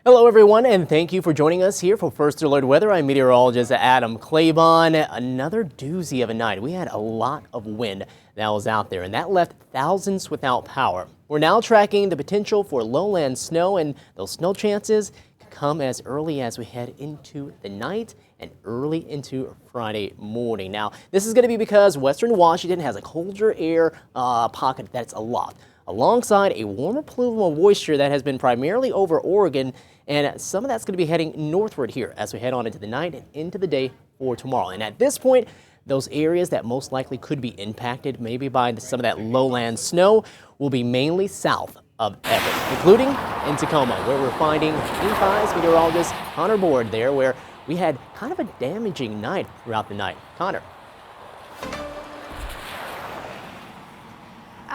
Hello everyone, and thank you for joining us here for First Alert Weather. I'm meteorologist Adam Claybon. Another doozy of a night. We had a lot of wind that was out there, and that left thousands without power. We're now tracking the potential for lowland snow, and those snow chances could come as early as we head into the night and early into Friday morning. Now, this is going to be because Western Washington has a colder air pocket that's aloft, alongside a warmer plume of moisture that has been primarily over Oregon, and some of that's going to be heading northward here as we head on into the night and into the day for tomorrow. And at this point, those areas that most likely could be impacted maybe by some of that lowland snow will be mainly south of Everett, including in Tacoma, where we're finding K5's meteorologist Connor Board there, where we had kind of a damaging night throughout the night. Connor.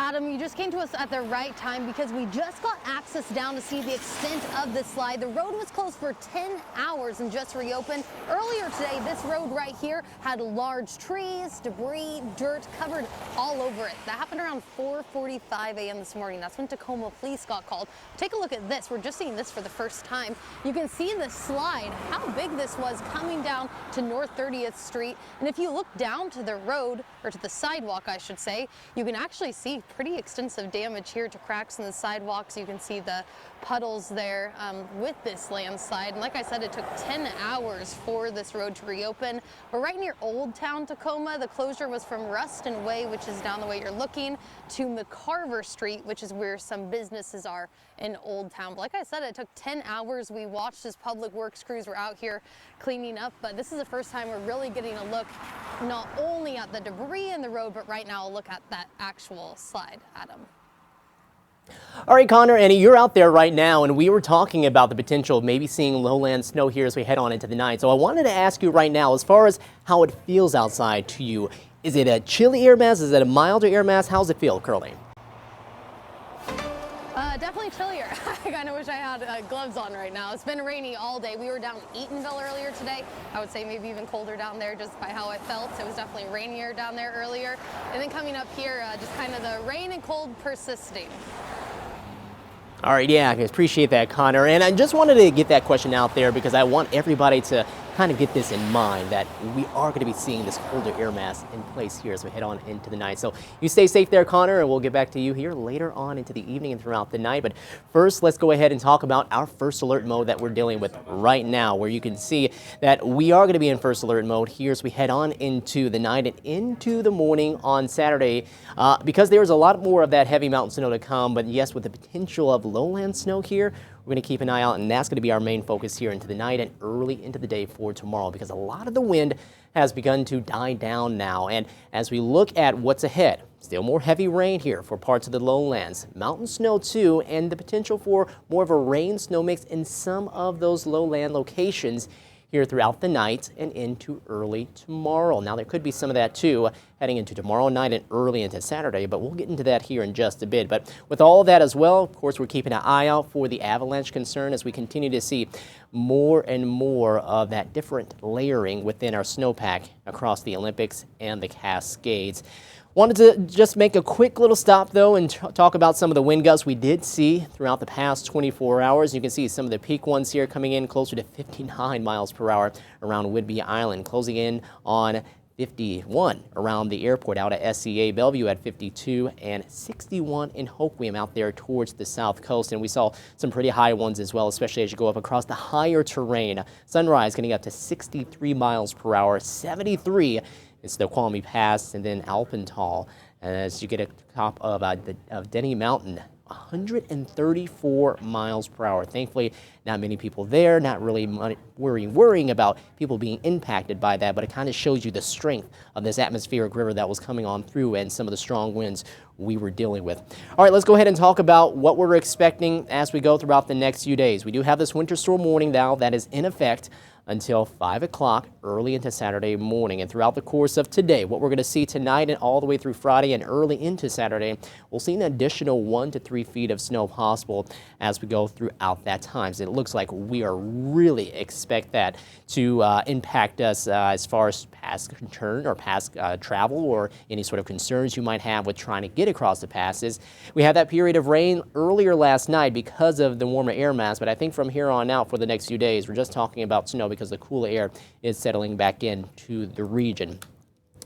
Adam, you just came to us at the right time because we just got access down to see the extent of this slide. The road was closed for 10 hours and just reopened. Earlier today, this road right here had large trees, debris, dirt covered all over it. That happened around 4:45 a.m. this morning. That's when Tacoma police got called. Take a look at this. We're just seeing this for the first time. You can see in the slide how big this was coming down to North 30th Street. And if you look down to the road, or to the sidewalk, I should say, you can actually see pretty extensive damage here to cracks in the sidewalks. You can see the puddles there with this landslide. And like I said, it took 10 hours for this road to reopen. But right near Old Town Tacoma, the closure was from Ruston Way, which is down the way you're looking, to McCarver Street, which is where some businesses are in Old Town. But like I said, it took 10 hours. We watched as public works crews were out here cleaning up. But this is the first time we're really getting a look not only at the debris in the road, but right now a look at that actual slide, Adam. All right, Connor, and you're out there right now, and we were talking about the potential of maybe seeing lowland snow here as we head on into the night. So I wanted to ask you right now, as far as how it feels outside to you, is it a chilly air mass? Is it a milder air mass? How's it feel currently? Definitely chillier. I kind of wish I had gloves on right now. It's been rainy all day. We were down in Eatonville earlier today. I would say maybe even colder down there just by how I felt. It was definitely rainier down there earlier. And then coming up here, just kind of the rain and cold persisting. All right, yeah, I appreciate that, Connor. And I just wanted to get that question out there because I want everybody to kind of get this in mind, that we are going to be seeing this colder air mass in place here as we head on into the night. So you stay safe there, Connor, and we'll get back to you here later on into the evening and throughout the night. But first, let's go ahead and talk about our first alert mode that we're dealing with right now, where you can see that we are going to be in first alert mode here as we head on into the night and into the morning on Saturday, because there's a lot more of that heavy mountain snow to come. But yes, with the potential of lowland snow here, we're going to keep an eye out, and that's going to be our main focus here into the night and early into the day for tomorrow, because a lot of the wind has begun to die down now. And as we look at what's ahead, still more heavy rain here for parts of the lowlands, mountain snow too, and the potential for more of a rain snow mix in some of those lowland locations here throughout the night and into early tomorrow. Now, there could be some of that too heading into tomorrow night and early into Saturday, but we'll get into that here in just a bit. But with all of that as well, of course, we're keeping an eye out for the avalanche concern as we continue to see more and more of that different layering within our snowpack across the Olympics and the Cascades. Wanted to just make a quick little stop, though, and talk about some of the wind gusts we did see throughout the past 24 hours. You can see some of the peak ones here coming in closer to 59 miles per hour around Whidbey Island, closing in on 51 around the airport out at SCA Bellevue at 52, and 61 in Hoquiam out there towards the south coast. And we saw some pretty high ones as well, especially as you go up across the higher terrain. Sunrise getting up to 63 miles per hour, 73 is the Snoqualmie Pass, and then Alpental. As you get at the top of Denny Mountain, 134 miles per hour. Thankfully, not many people there, not really worrying about people being impacted by that, but it kind of shows you the strength of this atmospheric river that was coming on through and some of the strong winds we were dealing with. All right, let's go ahead and talk about what we're expecting as we go throughout the next few days. We do have this winter storm warning now that is in effect. until 5 o'clock early into Saturday morning. And throughout the course of today, what we're going to see tonight and all the way through Friday and early into Saturday, we'll see an additional 1 to 3 feet of snow possible as we go throughout that time. So it looks like we are really expect that to impact us as far as past return or past travel or any sort of concerns you might have with trying to get across the passes. We had that period of rain earlier last night because of the warmer air mass, but I think from here on out for the next few days, we're just talking about snow because the cooler air is settling back into the region.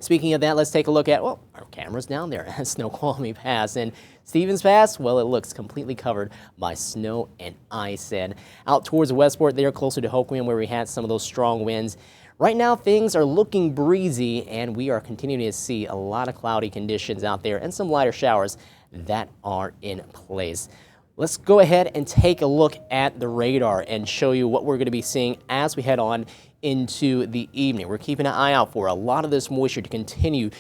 Speaking of that, let's take a look at, well, our camera's down there at Snoqualmie Pass. And Stevens Pass, well, it looks completely covered by snow and ice. And out towards Westport there, closer to Hoquiam, where we had some of those strong winds. Right now, things are looking breezy, and we are continuing to see a lot of cloudy conditions out there and some lighter showers that are in place. Let's go ahead and take a look at the radar and show you what we're going to be seeing as we head on into the evening. We're keeping an eye out for a lot of this moisture to continue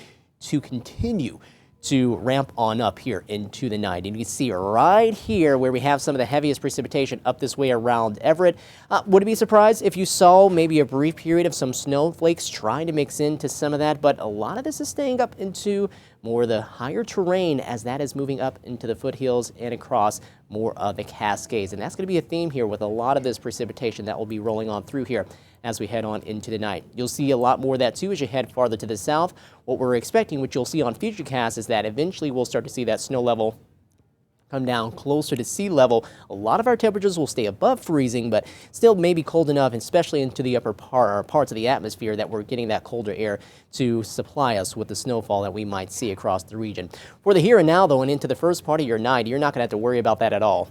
to ramp on up here into the night. And you can see right here where we have some of the heaviest precipitation up this way around Everett. Would it be surprised if you saw maybe a brief period of some snowflakes trying to mix into some of that? But a lot of this is staying up into more of the higher terrain as that is moving up into the foothills and across more of the Cascades. And that's going to be a theme here with a lot of this precipitation that will be rolling on through here as we head on into the night. You'll see a lot more of that too as you head farther to the south. What we're expecting, which you'll see on Futurecast, is that eventually we'll start to see that snow level come down closer to sea level. A lot of our temperatures will stay above freezing, but still maybe cold enough, especially into the upper parts of the atmosphere, that we're getting that colder air to supply us with the snowfall that we might see across the region. For the here and now, though, and into the first part of your night, you're not going to have to worry about that at all.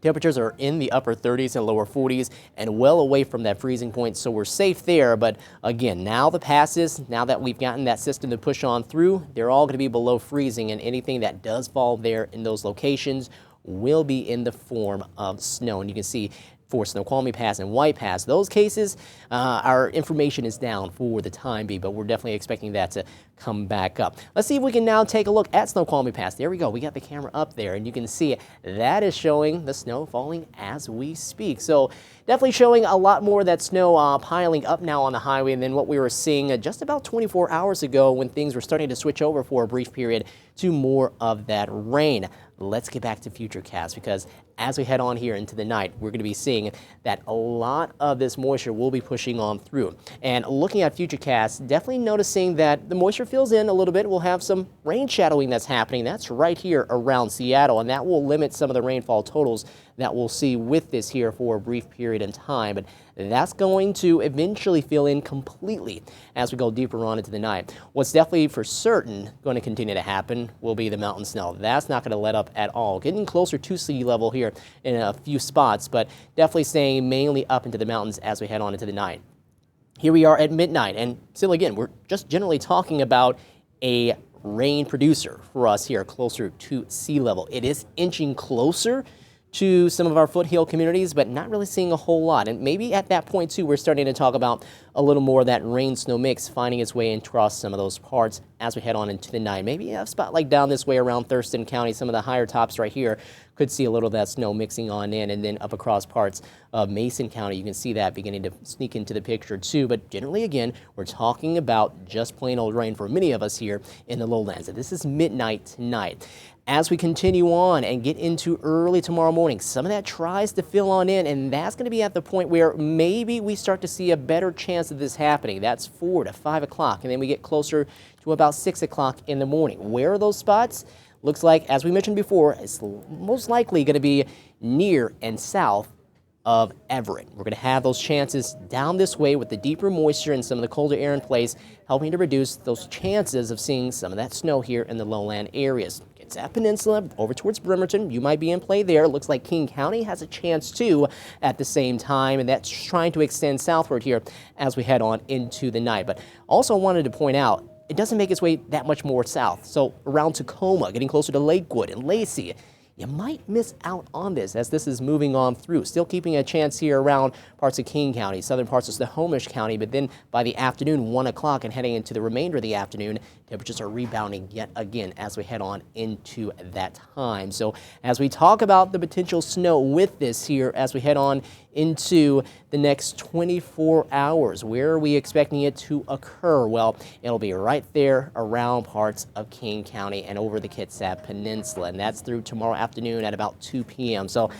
Temperatures are in the upper 30s and lower 40s and well away from that freezing point, so we're safe there. But again, now the passes, now that we've gotten that system to push on through, they're all going to be below freezing, and anything that does fall there in those locations will be in the form of snow. And you can see for Snoqualmie Pass and White Pass, those cases, our information is down for the time being, but we're definitely expecting that to come back up. Let's see if we can now take a look at Snoqualmie Pass. There we go. We got the camera up there, and you can see that is showing the snow falling as we speak. So definitely showing a lot more of that snow piling up now on the highway than what we were seeing just about 24 hours ago when things were starting to switch over for a brief period to more of that rain. Let's get back to Futurecast, because as we head on here into the night, we're going to be seeing that a lot of this moisture will be pushing on through. And looking at Futurecast, definitely noticing that the moisture fills in a little bit. We'll have some rain shadowing that's happening. That's right here around Seattle, and that will limit some of the rainfall totals that we'll see with this here for a brief period in time. But that's going to eventually fill in completely as we go deeper on into the night. What's definitely for certain going to continue to happen will be the mountain snow. That's not going to let up at all. Getting closer to sea level here in a few spots, but definitely staying mainly up into the mountains as we head on into the night. Here we are at midnight, and still again, we're just generally talking about a rain producer for us here closer to sea level. It is inching closer to some of our foothill communities, but not really seeing a whole lot. And maybe at that point too, we're starting to talk about a little more of that rain-snow mix finding its way across some of those parts as we head on into the night. Maybe a spot like down this way around Thurston County, some of the higher tops right here could see a little of that snow mixing on in, and then up across parts of Mason County, you can see that beginning to sneak into the picture too. But generally, again, we're talking about just plain old rain for many of us here in the lowlands. And this is midnight tonight. As we continue on and get into early tomorrow morning, some of that tries to fill on in, and that's going to be at the point where maybe we start to see a better chance of this happening. That's 4 to 5 o'clock, and then we get closer to about 6 o'clock in the morning. Where are those spots? Looks like, as we mentioned before, it's most likely going to be near and south of Everett. We're going to have those chances down this way with the deeper moisture and some of the colder air in place, helping to reduce those chances of seeing some of that snow here in the lowland areas. It's that peninsula over towards Bremerton. You might be in play there. It looks like King County has a chance too at the same time, and that's trying to extend southward here as we head on into the night. But also wanted to point out, it doesn't make its way that much more south. So around Tacoma, getting closer to Lakewood and Lacey, you might miss out on this as this is moving on through. Still keeping a chance here around parts of King County, southern parts of Snohomish County, but then by the afternoon, 1 o'clock and heading into the remainder of the afternoon, temperatures are rebounding yet again as we head on into that time. So as we talk about the potential snow with this here, as we head on into the next 24 hours, where are we expecting it to occur? Well, it'll be right there around parts of King County and over the Kitsap Peninsula, and that's through tomorrow afternoon at about 2 p.m. So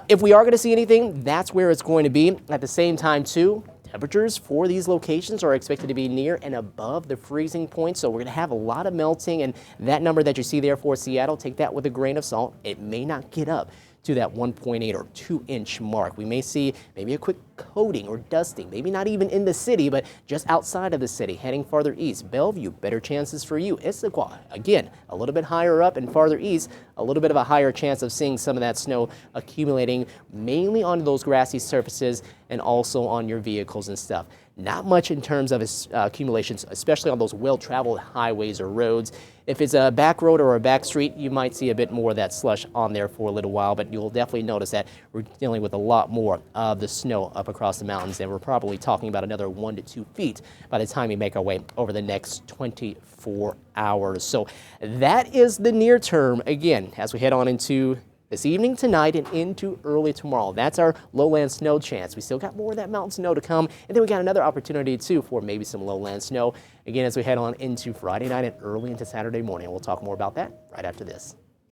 if we are going to see anything, that's where it's going to be. At the same time, too, temperatures for these locations are expected to be near and above the freezing point, so we're going to have a lot of melting, and that number that you see there for Seattle, take that with a grain of salt. It may not get up to that 1.8 or 2-inch mark. We may see maybe a quick coating or dusting, maybe not even in the city, but just outside of the city, heading farther east. Bellevue, better chances for you. Issaquah, again, a little bit higher up and farther east, a little bit of a higher chance of seeing some of that snow accumulating mainly on those grassy surfaces and also on your vehicles and stuff. Not much in terms of accumulations, especially on those well-traveled highways or roads. If it's a back road or a back street, you might see a bit more of that slush on there for a little while, but you'll definitely notice that we're dealing with a lot more of the snow up across the mountains, and we're probably talking about another 1 to 2 feet by the time we make our way over the next 24 hours. So that is the near term, again, as we head on into this evening, tonight, and into early tomorrow. That's our lowland snow chance. We still got more of that mountain snow to come, and then we got another opportunity too for maybe some lowland snow again as we head on into Friday night and early into Saturday morning. We'll talk more about that right after this.